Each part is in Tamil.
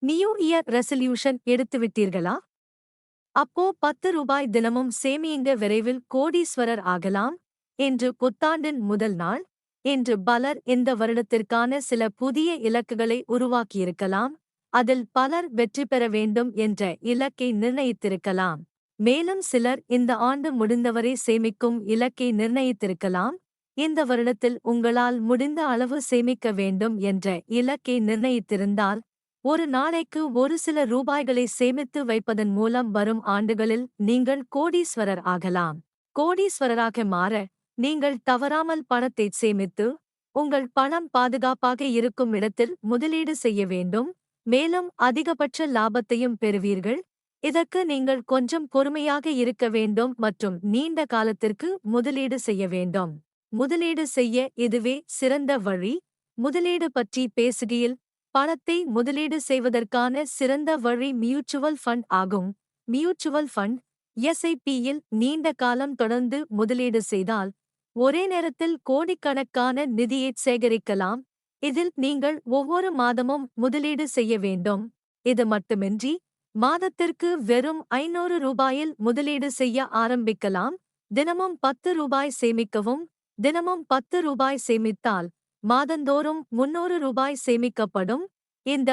New year resolution எடுத்துவிட்டீர்களா? அப்போ ரூ. 10 தினமும் சேமியுங்க, விரைவில் கோடீஸ்வரர் ஆகலாம் என்று புத்தாண்டின் முதல் நாள் என்று பலர் இந்த வருடத்திற்கான சில புதிய இலக்குகளை உருவாக்கியிருக்கலாம். அதில் பலர் வெற்றி பெற வேண்டும் என்ற இலக்கை நிர்ணயித்திருக்கலாம். மேலும் சிலர் இந்த ஆண்டு முடிந்தவரை சேமிக்கும் இலக்கை நிர்ணயித்திருக்கலாம். இந்த வருடத்தில் உங்களால் முடிந்த அளவு சேமிக்க வேண்டும் என்ற இலக்கை நிர்ணயித்திருந்தால், ஒரு நாளைக்கு ஒரு சில ரூபாய்களை சேமித்து வைப்பதன் மூலம் வரும் ஆண்டுகளில் நீங்கள் கோடீஸ்வரர் ஆகலாம். கோடீஸ்வரராக மாற நீங்கள் தவறாமல் பணத்தை சேமித்து, உங்கள் பணம் பாதுகாப்பாக இருக்கும் இடத்தில் முதலீடு செய்ய வேண்டும். மேலும் அதிகபட்ச லாபத்தையும் பெறுவீர்கள். இதற்கு நீங்கள் கொஞ்சம் பொறுமையாக இருக்க வேண்டும் மற்றும் நீண்ட காலத்திற்கு முதலீடு செய்ய வேண்டும். முதலீடு செய்ய இதுவே சிறந்த வழி. முதலீடு பற்றி பேசுகையில், பணத்தை முதலீடு செய்வதற்கான சிறந்த வழி மியூச்சுவல் ஃபண்ட் ஆகும். மியூச்சுவல் ஃபண்ட் எஸ்ஐபியில் நீண்ட காலம் தொடர்ந்து முதலீடு செய்தால், ஒரே நேரத்தில் கோடிக்கணக்கான நிதியை சேகரிக்கலாம். இதில் நீங்கள் ஒவ்வொரு மாதமும் முதலீடு செய்ய வேண்டும். இது மட்டுமின்றி, மாதத்திற்கு வெறும் ரூபாயில் முதலீடு செய்ய ஆரம்பிக்கலாம். தினமும் ரூபாய் சேமிக்கவும். தினமும் ரூபாய் சேமித்தால் மாதந்தோறும் ரூபாய் சேமிக்கப்படும். இந்த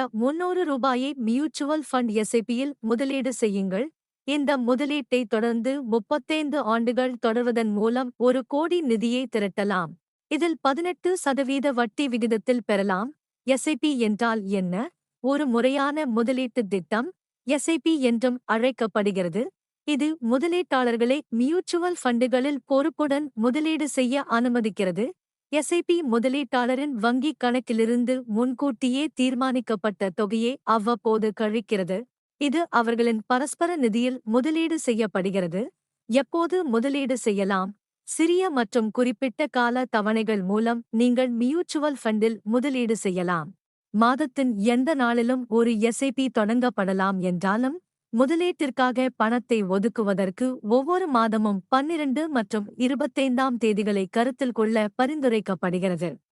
ரூபாயை மியூச்சுவல் ஃபண்ட் எஸ்ஐபியில் முதலீடு செய்யுங்கள். இந்த முதலீட்டை தொடர்ந்து 35 ஆண்டுகள் தொடர்வதன் மூலம் 1 கோடி நிதியை திரட்டலாம். இதில் 18% வட்டி விகிதத்தில் பெறலாம். எஸ்ஐபி என்றால் என்ன? ஒரு முறையான முதலீட்டு திட்டம் எஸ்ஐபி என்றும் அழைக்கப்படுகிறது. இது முதலீட்டாளர்களை மியூச்சுவல் ஃபண்டுகளில் பொறுப்புடன் முதலீடு செய்ய அனுமதிக்கிறது. எஸ்ஐபி முதலீட்டாளரின் வங்கிக் கணக்கிலிருந்து முன்கூட்டியே தீர்மானிக்கப்பட்ட தொகையை அவ்வப்போது கழிக்கிறது. இது அவர்களின் பரஸ்பர நிதியில் முதலீடு செய்யப்படுகிறது. எப்போது முதலீடு செய்யலாம்? சிறிய மற்றும் குறிப்பிட்ட கால தவணைகள் மூலம் நீங்கள் மியூச்சுவல் ஃபண்டில் முதலீடு செய்யலாம். மாதத்தின் எந்த நாளிலும் ஒரு எஸ்ஐபி தொடங்கப்படலாம் என்றாலும், முதலீட்டிற்காக பணத்தை ஒதுக்குவதற்கு ஒவ்வொரு மாதமும் 12 மற்றும் 25ஆம் தேதிகளை கருத்தில் கொள்ள பரிந்துரைக்கப்படுகிறது.